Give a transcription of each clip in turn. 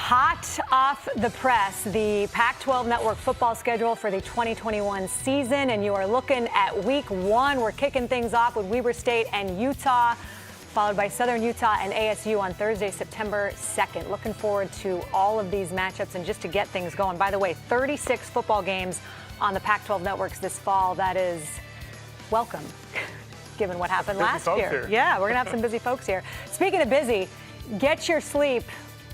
Hot off the press, the Pac-12 Network football schedule for the 2021 season, and you are looking at week 1. We're kicking things off with Weber State and Utah, followed by Southern Utah and ASU on Thursday, September 2nd. Looking forward to all of these matchups and just to get things going. By the way, 36 football games on the Pac-12 Networks this fall. That is welcome, given what happened last year. Yeah, we're going to have some busy folks here. Speaking of busy, get your sleep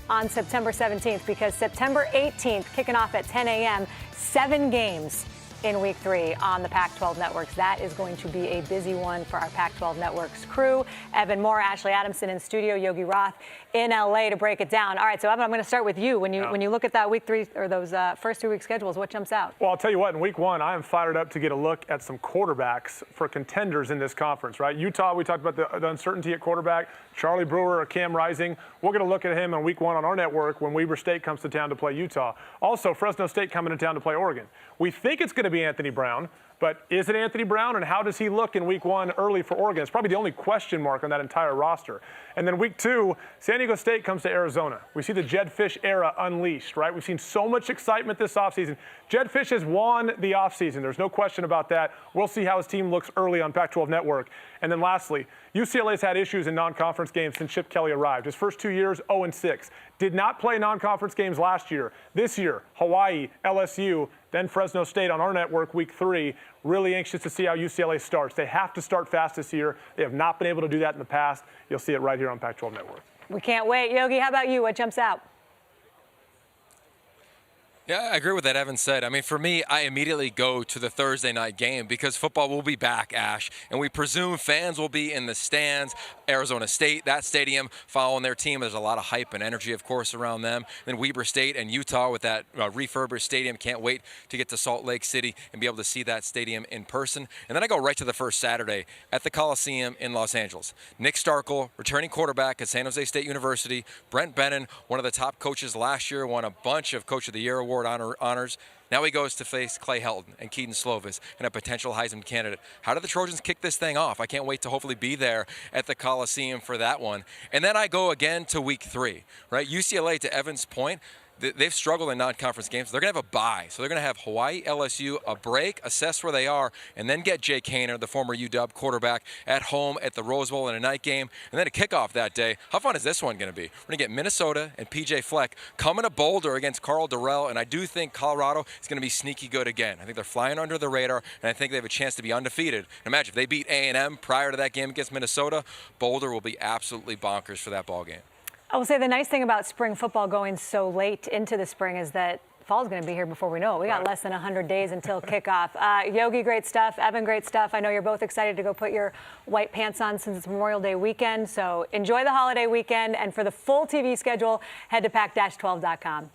on September 17th, because September 18th, kicking off at 10 a.m., 7 games in week 3 on the Pac-12 Networks. That is going to be a busy one for our Pac-12 Networks crew. Evan Moore, Ashley Adamson in studio, Yogi Roth in LA to break it down. All right, so Evan, I'm going to start with you. When you look at that week 3 or those first 2 week schedules, what jumps out? Well, I'll tell you what, in week 1, I am fired up to get a look at some quarterbacks for contenders in this conference, right? Utah, we talked about the uncertainty at quarterback. Charlie Brewer or Cam Rising. We're going to look at him in week 1 on our network when Weber State comes to town to play Utah. Also, Fresno State coming to town to play Oregon. We think it's going to be Anthony Brown, but is it Anthony Brown, and how does he look in week 1 early for Oregon? It's probably the only question mark on that entire roster. And then week 2, San Diego State comes to Arizona. We see the Jedd Fisch era unleashed, right? We've seen so much excitement this offseason. Jedd Fisch has won the offseason. There's no question about that. We'll see how his team looks early on Pac-12 Network. And then lastly, UCLA's had issues in non-conference games since Chip Kelly arrived. His first 2 years, 0-6. Did not play non-conference games last year. This year, Hawaii, LSU, then Fresno State on our network week 3. Really anxious to see how UCLA starts. They have to start fast this year. They have not been able to do that in the past. You'll see it right here on Pac-12 Network. We can't wait. Yogi, how about you? What jumps out? Yeah, I agree with that Evan said. I mean, for me, I immediately go to the Thursday night game because football will be back, Ash, and we presume fans will be in the stands. Arizona State, that stadium, following their team. There's a lot of hype and energy, of course, around them. Then Weber State and Utah with that refurbished stadium. Can't wait to get to Salt Lake City and be able to see that stadium in person. And then I go right to the first Saturday at the Coliseum in Los Angeles. Nick Starkel, returning quarterback at San Jose State University. Brent Bennon, one of the top coaches last year, won a bunch of Coach of the Year award honors. Now he goes to face Clay Helton and Keaton Slovis and a potential Heisman candidate. How do the Trojans kick this thing off? I can't wait to hopefully be there at the Coliseum for that one. And then I go again to week 3, right? UCLA, to Evan's point, they've struggled in non-conference games. They're going to have a bye. So they're going to have Hawaii, LSU, a break, assess where they are, and then get Jake Haener, the former UW quarterback, at home at the Rose Bowl in a night game. And then a kickoff that day. How fun is this one going to be? We're going to get Minnesota and P.J. Fleck coming to Boulder against Carl Durrell, and I do think Colorado is going to be sneaky good again. I think they're flying under the radar, and I think they have a chance to be undefeated. And imagine if they beat A&M prior to that game against Minnesota, Boulder will be absolutely bonkers for that ball game. I will say the nice thing about spring football going so late into the spring is that fall's going to be here before we know it. We got less than 100 days until kickoff. Yogi, great stuff. Evan, great stuff. I know you're both excited to go put your white pants on since it's Memorial Day weekend. So enjoy the holiday weekend. And for the full TV schedule, head to pac-12.com.